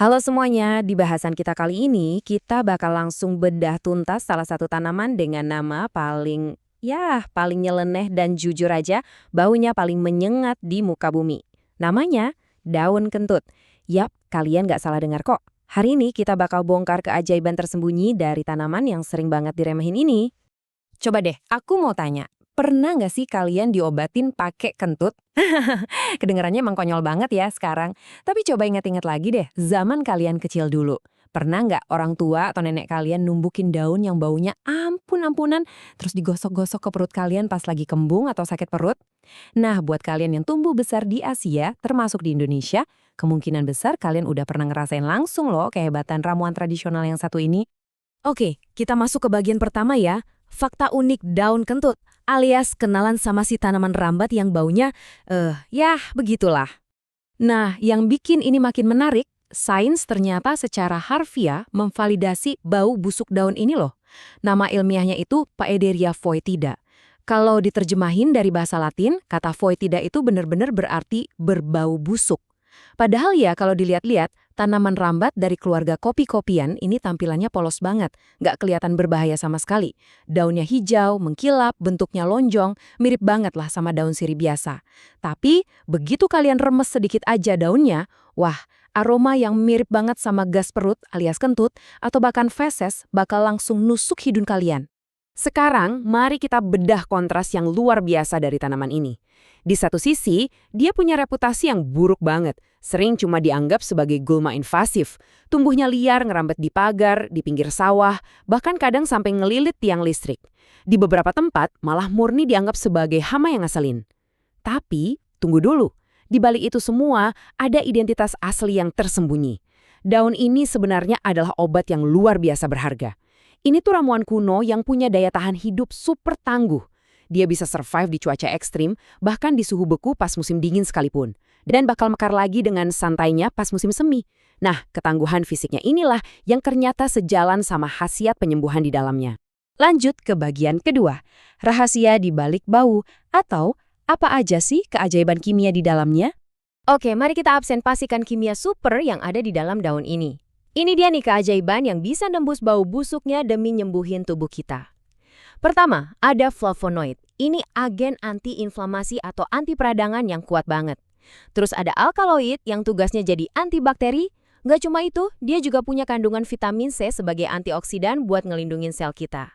Halo semuanya, di bahasan kita kali ini kita bakal langsung bedah tuntas salah satu tanaman dengan nama paling nyeleneh dan jujur aja baunya paling menyengat di muka bumi. Namanya daun kentut. Yap, kalian gak salah dengar kok. Hari ini kita bakal bongkar keajaiban tersembunyi dari tanaman yang sering banget diremehin ini. Coba deh, aku mau tanya, pernah nggak sih kalian diobatin pakai kentut? Kedengarannya emang konyol banget ya sekarang. Tapi coba ingat-ingat lagi deh, zaman kalian kecil dulu. Pernah nggak orang tua atau nenek kalian numbukin daun yang baunya ampun-ampunan, terus digosok-gosok ke perut kalian pas lagi kembung atau sakit perut? Nah, buat kalian yang tumbuh besar di Asia, termasuk di Indonesia, kemungkinan besar kalian udah pernah ngerasain langsung loh kehebatan ramuan tradisional yang satu ini. Oke, kita masuk ke bagian pertama ya. Fakta unik daun kentut, alias kenalan sama si tanaman rambat yang baunya, begitulah. Nah, yang bikin ini makin menarik, sains ternyata secara harfiah memvalidasi bau busuk daun ini loh. Nama ilmiahnya itu Paederia foetida. Kalau diterjemahin dari bahasa Latin, kata foetida itu benar-benar berarti berbau busuk. Padahal ya kalau dilihat-lihat, tanaman rambat dari keluarga kopi-kopian ini tampilannya polos banget, nggak kelihatan berbahaya sama sekali. Daunnya hijau, mengkilap, bentuknya lonjong, mirip banget lah sama daun sirih biasa. Tapi begitu kalian remes sedikit aja daunnya, wah, aroma yang mirip banget sama gas perut alias kentut atau bahkan feses bakal langsung nusuk hidung kalian. Sekarang, mari kita bedah kontras yang luar biasa dari tanaman ini. Di satu sisi, dia punya reputasi yang buruk banget, sering cuma dianggap sebagai gulma invasif. Tumbuhnya liar ngerambat di pagar, di pinggir sawah, bahkan kadang sampai ngelilit tiang listrik. Di beberapa tempat, malah murni dianggap sebagai hama yang ngeselin. Tapi, tunggu dulu. Di balik itu semua, ada identitas asli yang tersembunyi. Daun ini sebenarnya adalah obat yang luar biasa berharga. Ini tuh ramuan kuno yang punya daya tahan hidup super tangguh. Dia bisa survive di cuaca ekstrim, bahkan di suhu beku pas musim dingin sekalipun. Dan bakal mekar lagi dengan santainya pas musim semi. Nah, ketangguhan fisiknya inilah yang ternyata sejalan sama khasiat penyembuhan di dalamnya. Lanjut ke bagian kedua, rahasia di balik bau atau apa aja sih keajaiban kimia di dalamnya? Oke, mari kita absenpasikan kimia super yang ada di dalam daun ini. Ini dia nih keajaiban yang bisa nembus bau busuknya demi nyembuhin tubuh kita. Pertama, ada flavonoid. Ini agen anti-inflamasi atau anti peradangan yang kuat banget. Terus ada alkaloid yang tugasnya jadi antibakteri. Nggak cuma itu, dia juga punya kandungan vitamin C sebagai antioksidan buat ngelindungin sel kita.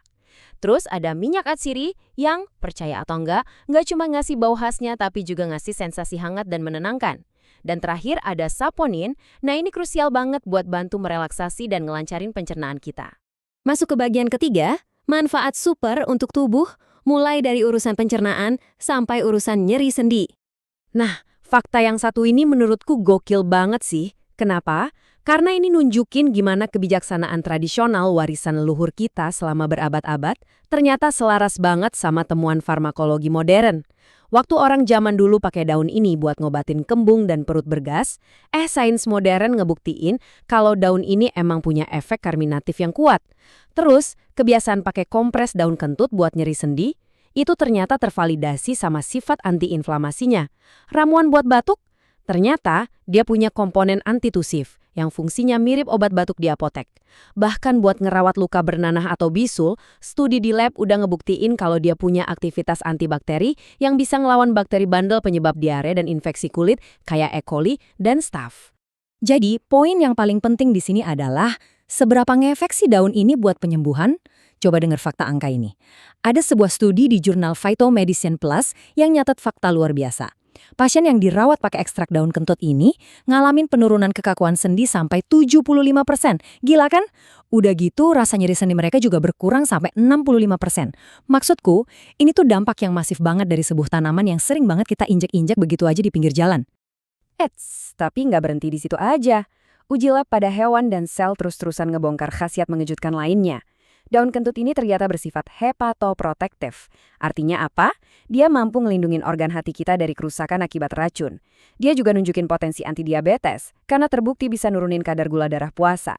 Terus ada minyak atsiri yang, percaya atau nggak cuma ngasih bau khasnya tapi juga ngasih sensasi hangat dan menenangkan. Dan terakhir ada saponin, nah ini krusial banget buat bantu merelaksasi dan ngelancarin pencernaan kita. Masuk ke bagian ketiga, manfaat super untuk tubuh, mulai dari urusan pencernaan sampai urusan nyeri sendi. Nah, fakta yang satu ini menurutku gokil banget sih. Kenapa? Karena ini nunjukin gimana kebijaksanaan tradisional warisan leluhur kita selama berabad-abad ternyata selaras banget sama temuan farmakologi modern. Waktu orang zaman dulu pakai daun ini buat ngobatin kembung dan perut bergas, sains modern ngebuktiin kalau daun ini emang punya efek karminatif yang kuat. Terus, kebiasaan pakai kompres daun kentut buat nyeri sendi, itu ternyata tervalidasi sama sifat antiinflamasinya. Ramuan buat batuk, ternyata dia punya komponen antitusif yang fungsinya mirip obat batuk di apotek. Bahkan buat ngerawat luka bernanah atau bisul, studi di lab udah ngebuktiin kalau dia punya aktivitas antibakteri yang bisa ngelawan bakteri bandel penyebab diare dan infeksi kulit kayak E. coli dan staph. Jadi, poin yang paling penting di sini adalah seberapa ngefek sih daun ini buat penyembuhan? Coba dengar fakta angka ini. Ada sebuah studi di jurnal Phytomedicine Plus yang nyatet fakta luar biasa. Pasien yang dirawat pakai ekstrak daun kentut ini ngalamin penurunan kekakuan sendi sampai 75%. Gila kan? Udah gitu rasa nyeri sendi mereka juga berkurang sampai 65%. Maksudku, ini tuh dampak yang masif banget dari sebuah tanaman yang sering banget kita injek-injek begitu aja di pinggir jalan. Tapi nggak berhenti di situ aja. Uji lab pada hewan dan sel terus-terusan ngebongkar khasiat mengejutkan lainnya. Daun kentut ini ternyata bersifat hepatoprotektif. Artinya apa? Dia mampu ngelindungin organ hati kita dari kerusakan akibat racun. Dia juga nunjukin potensi antidiabetes, karena terbukti bisa nurunin kadar gula darah puasa.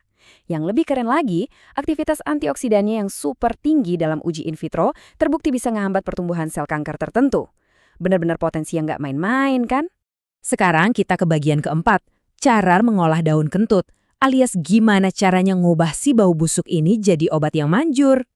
Yang lebih keren lagi, aktivitas antioksidannya yang super tinggi dalam uji in vitro terbukti bisa ngehambat pertumbuhan sel kanker tertentu. Benar-benar potensi yang nggak main-main kan? Sekarang kita ke bagian keempat, cara mengolah daun kentut, alias gimana caranya ngubah si bau busuk ini jadi obat yang manjur.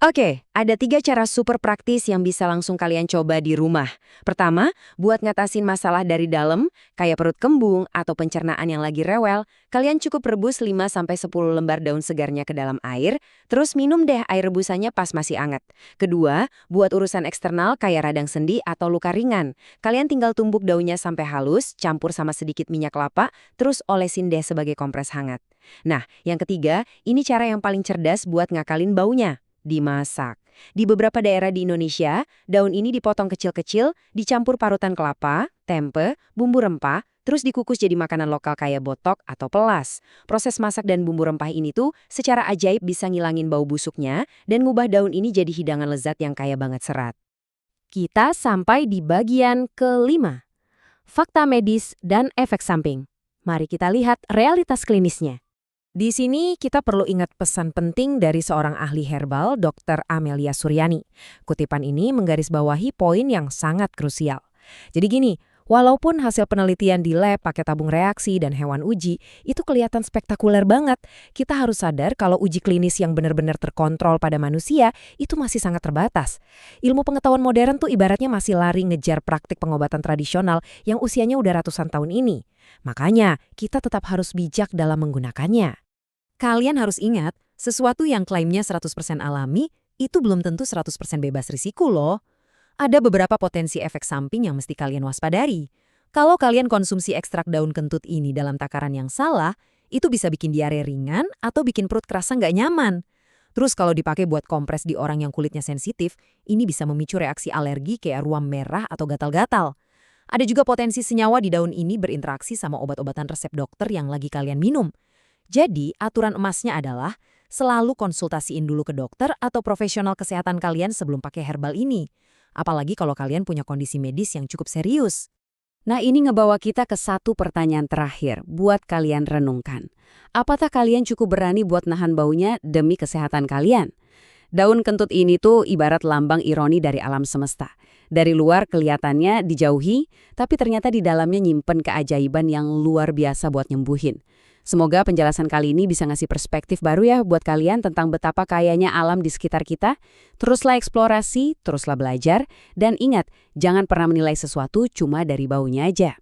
Oke, ada 3 cara super praktis yang bisa langsung kalian coba di rumah. Pertama, buat ngatasin masalah dari dalam, kayak perut kembung atau pencernaan yang lagi rewel, kalian cukup rebus 5-10 lembar daun segarnya ke dalam air, terus minum deh air rebusannya pas masih hangat. Kedua, buat urusan eksternal kayak radang sendi atau luka ringan. Kalian tinggal tumbuk daunnya sampai halus, campur sama sedikit minyak kelapa, terus olesin deh sebagai kompres hangat. Nah, yang ketiga, ini cara yang paling cerdas buat ngakalin baunya. Dimasak. Di beberapa daerah di Indonesia, daun ini dipotong kecil-kecil, dicampur parutan kelapa, tempe, bumbu rempah, terus dikukus jadi makanan lokal kayak botok atau pelas. Proses masak dan bumbu rempah ini tuh secara ajaib bisa ngilangin bau busuknya dan ngubah daun ini jadi hidangan lezat yang kaya banget serat. Kita sampai di bagian kelima. Fakta medis dan efek samping. Mari kita lihat realitas klinisnya. Di sini kita perlu ingat pesan penting dari seorang ahli herbal, Dr. Amelia Suryani. Kutipan ini menggarisbawahi poin yang sangat krusial. Jadi gini, walaupun hasil penelitian di lab pakai tabung reaksi dan hewan uji, itu kelihatan spektakuler banget. Kita harus sadar kalau uji klinis yang benar-benar terkontrol pada manusia itu masih sangat terbatas. Ilmu pengetahuan modern tuh ibaratnya masih lari ngejar praktik pengobatan tradisional yang usianya udah ratusan tahun ini. Makanya, kita tetap harus bijak dalam menggunakannya. Kalian harus ingat, sesuatu yang klaimnya 100% alami, itu belum tentu 100% bebas risiko loh. Ada beberapa potensi efek samping yang mesti kalian waspadai. Kalau kalian konsumsi ekstrak daun kentut ini dalam takaran yang salah, itu bisa bikin diare ringan atau bikin perut kerasa nggak nyaman. Terus kalau dipakai buat kompres di orang yang kulitnya sensitif, ini bisa memicu reaksi alergi kayak ruam merah atau gatal-gatal. Ada juga potensi senyawa di daun ini berinteraksi sama obat-obatan resep dokter yang lagi kalian minum. Jadi, aturan emasnya adalah selalu konsultasiin dulu ke dokter atau profesional kesehatan kalian sebelum pakai herbal ini. Apalagi kalau kalian punya kondisi medis yang cukup serius. Nah, ini ngebawa kita ke satu pertanyaan terakhir buat kalian renungkan. Apakah kalian cukup berani buat nahan baunya demi kesehatan kalian? Daun kentut ini tuh ibarat lambang ironi dari alam semesta. Dari luar kelihatannya dijauhi, tapi ternyata di dalamnya nyimpen keajaiban yang luar biasa buat nyembuhin. Semoga penjelasan kali ini bisa ngasih perspektif baru ya buat kalian tentang betapa kayanya alam di sekitar kita. Teruslah eksplorasi, teruslah belajar, dan ingat, jangan pernah menilai sesuatu cuma dari baunya aja.